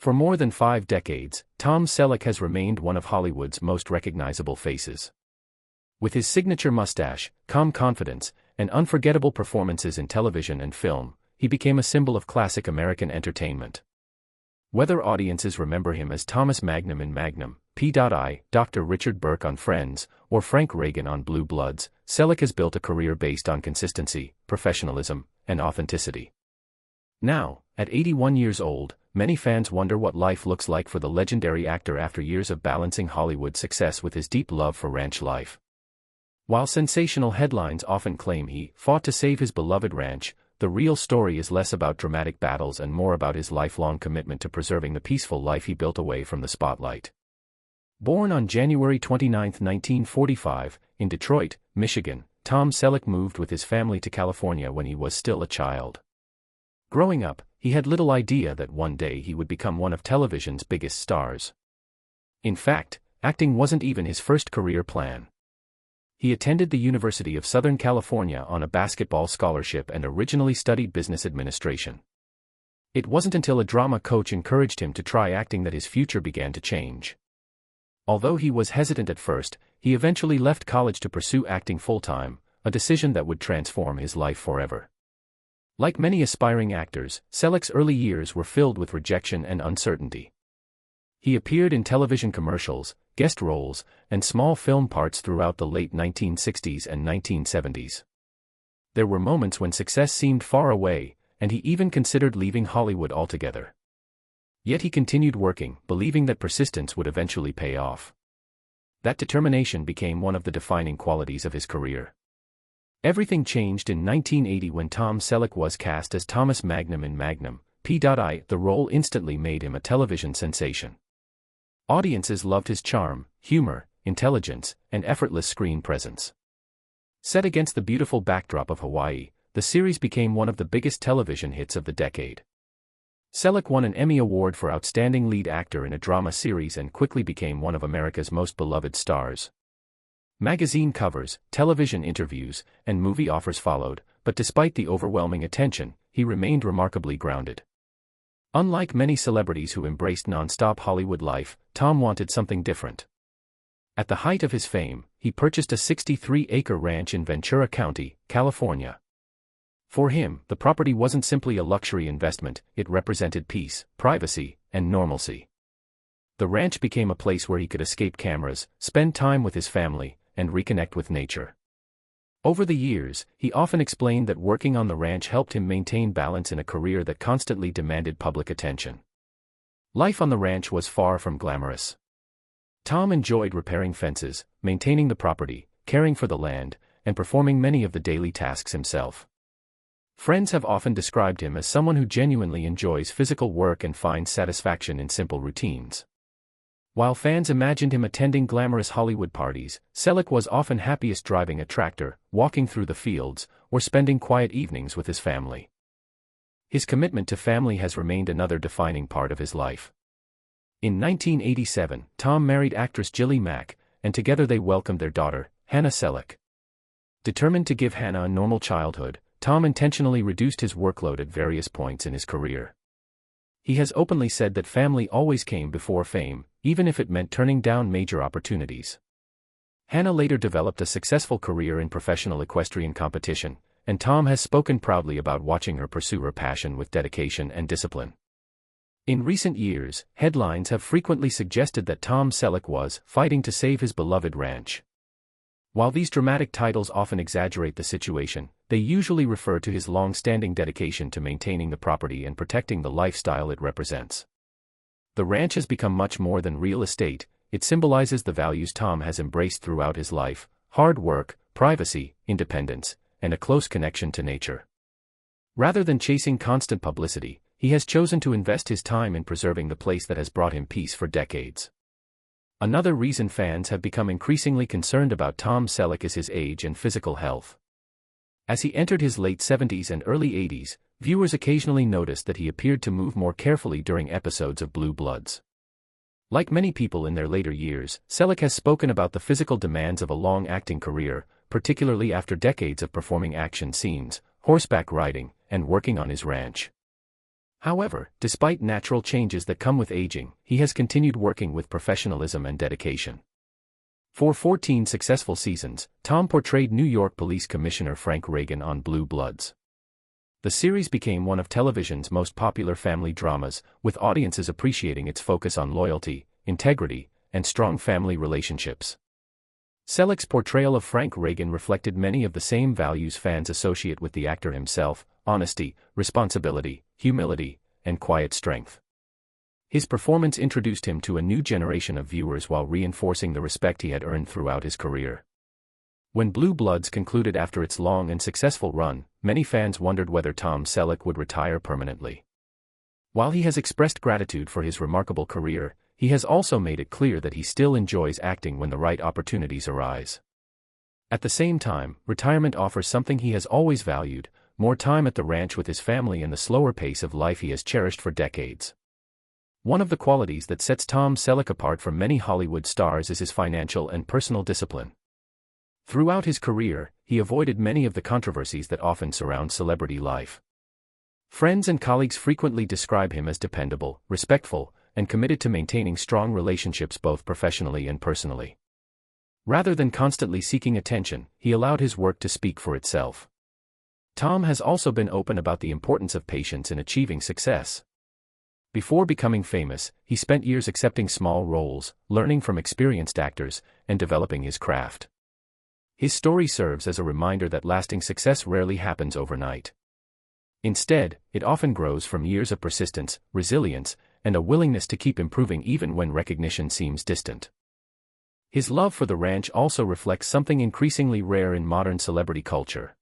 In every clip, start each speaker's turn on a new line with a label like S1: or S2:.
S1: For more than 5 decades, Tom Selleck has remained one of Hollywood's most recognizable faces. With his signature mustache, calm confidence, and unforgettable performances in television and film, he became a symbol of classic American entertainment. Whether audiences remember him as Thomas Magnum in Magnum, P.I., Dr. Richard Burke on Friends, or Frank Reagan on Blue Bloods, Selleck has built a career based on consistency, professionalism, and authenticity. Now, at 81 years old, many fans wonder what life looks like for the legendary actor after years of balancing Hollywood success with his deep love for ranch life. While sensational headlines often claim he fought to save his beloved ranch, the real story is less about dramatic battles and more about his lifelong commitment to preserving the peaceful life he built away from the spotlight. Born on January 29, 1945, in Detroit, Michigan, Tom Selleck moved with his family to California when he was still a child. Growing up, he had little idea that one day he would become one of television's biggest stars. In fact, acting wasn't even his first career plan. He attended the University of Southern California on a basketball scholarship and originally studied business administration. It wasn't until a drama coach encouraged him to try acting that his future began to change. Although he was hesitant at first, he eventually left college to pursue acting full-time, a decision that would transform his life forever. Like many aspiring actors, Selleck's early years were filled with rejection and uncertainty. He appeared in television commercials, guest roles, and small film parts throughout the late 1960s and 1970s. There were moments when success seemed far away, and he even considered leaving Hollywood altogether. Yet he continued working, believing that persistence would eventually pay off. That determination became one of the defining qualities of his career. Everything changed in 1980 when Tom Selleck was cast as Thomas Magnum in Magnum, P.I. The role instantly made him a television sensation. Audiences loved his charm, humor, intelligence, and effortless screen presence. Set against the beautiful backdrop of Hawaii, the series became one of the biggest television hits of the decade. Selleck won an Emmy Award for Outstanding Lead Actor in a Drama Series and quickly became one of America's most beloved stars. Magazine covers, television interviews, and movie offers followed, but despite the overwhelming attention, he remained remarkably grounded. Unlike many celebrities who embraced non-stop Hollywood life, Tom wanted something different. At the height of his fame, he purchased a 63-acre ranch in Ventura County, California. For him, the property wasn't simply a luxury investment, it represented peace, privacy, and normalcy. The ranch became a place where he could escape cameras, spend time with his family, and reconnect with nature. Over the years, he often explained that working on the ranch helped him maintain balance in a career that constantly demanded public attention. Life on the ranch was far from glamorous. Tom enjoyed repairing fences, maintaining the property, caring for the land, and performing many of the daily tasks himself. Friends have often described him as someone who genuinely enjoys physical work and finds satisfaction in simple routines. While fans imagined him attending glamorous Hollywood parties, Selleck was often happiest driving a tractor, walking through the fields, or spending quiet evenings with his family. His commitment to family has remained another defining part of his life. In 1987, Tom married actress Jillie Mack, and together they welcomed their daughter, Hannah Selleck. Determined to give Hannah a normal childhood, Tom intentionally reduced his workload at various points in his career. He has openly said that family always came before fame, even if it meant turning down major opportunities. Hannah later developed a successful career in professional equestrian competition, and Tom has spoken proudly about watching her pursue her passion with dedication and discipline. In recent years, headlines have frequently suggested that Tom Selleck was fighting to save his beloved ranch. While these dramatic titles often exaggerate the situation, they usually refer to his long-standing dedication to maintaining the property and protecting the lifestyle it represents. The ranch has become much more than real estate, it symbolizes the values Tom has embraced throughout his life: hard work, privacy, independence, and a close connection to nature. Rather than chasing constant publicity, he has chosen to invest his time in preserving the place that has brought him peace for decades. Another reason fans have become increasingly concerned about Tom Selleck is his age and physical health. As he entered his late 70s and early 80s, viewers occasionally noticed that he appeared to move more carefully during episodes of Blue Bloods. Like many people in their later years, Selleck has spoken about the physical demands of a long acting career, particularly after decades of performing action scenes, horseback riding, and working on his ranch. However, despite natural changes that come with aging, he has continued working with professionalism and dedication. For 14 successful seasons, Tom portrayed New York Police Commissioner Frank Reagan on Blue Bloods. The series became one of television's most popular family dramas, with audiences appreciating its focus on loyalty, integrity, and strong family relationships. Selleck's portrayal of Frank Reagan reflected many of the same values fans associate with the actor himself: honesty, responsibility, humility, and quiet strength. His performance introduced him to a new generation of viewers while reinforcing the respect he had earned throughout his career. When Blue Bloods concluded after its long and successful run, many fans wondered whether Tom Selleck would retire permanently. While he has expressed gratitude for his remarkable career, he has also made it clear that he still enjoys acting when the right opportunities arise. At the same time, retirement offers something he has always valued: more time at the ranch with his family and the slower pace of life he has cherished for decades. One of the qualities that sets Tom Selleck apart from many Hollywood stars is his financial and personal discipline. Throughout his career, he avoided many of the controversies that often surround celebrity life. Friends and colleagues frequently describe him as dependable, respectful, and committed to maintaining strong relationships both professionally and personally. Rather than constantly seeking attention, he allowed his work to speak for itself. Tom has also been open about the importance of patience in achieving success. Before becoming famous, he spent years accepting small roles, learning from experienced actors, and developing his craft. His story serves as a reminder that lasting success rarely happens overnight. Instead, it often grows from years of persistence, resilience, and a willingness to keep improving even when recognition seems distant. His love for the ranch also reflects something increasingly rare in modern celebrity culture.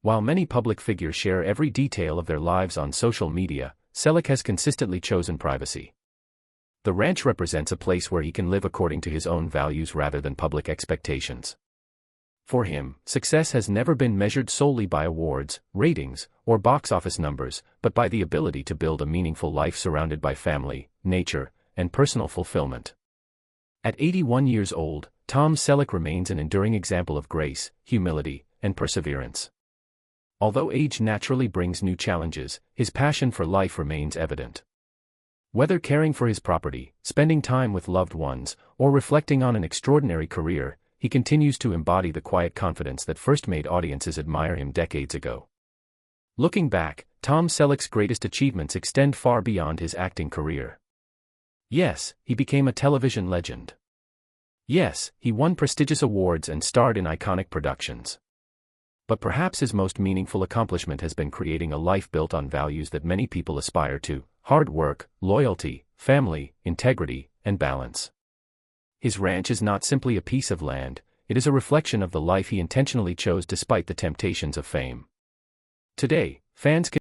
S1: While many public figures share every detail of their lives on social media, Selleck has consistently chosen privacy. The ranch represents a place where he can live according to his own values rather than public expectations. For him, success has never been measured solely by awards, ratings, or box office numbers, but by the ability to build a meaningful life surrounded by family, nature, and personal fulfillment. At 81 years old, Tom Selleck remains an enduring example of grace, humility, and perseverance. Although age naturally brings new challenges, his passion for life remains evident. Whether caring for his property, spending time with loved ones, or reflecting on an extraordinary career, he continues to embody the quiet confidence that first made audiences admire him decades ago. Looking back, Tom Selleck's greatest achievements extend far beyond his acting career. Yes, he became a television legend. Yes, he won prestigious awards and starred in iconic productions. But perhaps his most meaningful accomplishment has been creating a life built on values that many people aspire to: hard work, loyalty, family, integrity, and balance. His ranch is not simply a piece of land, it is a reflection of the life he intentionally chose despite the temptations of fame. Today, fans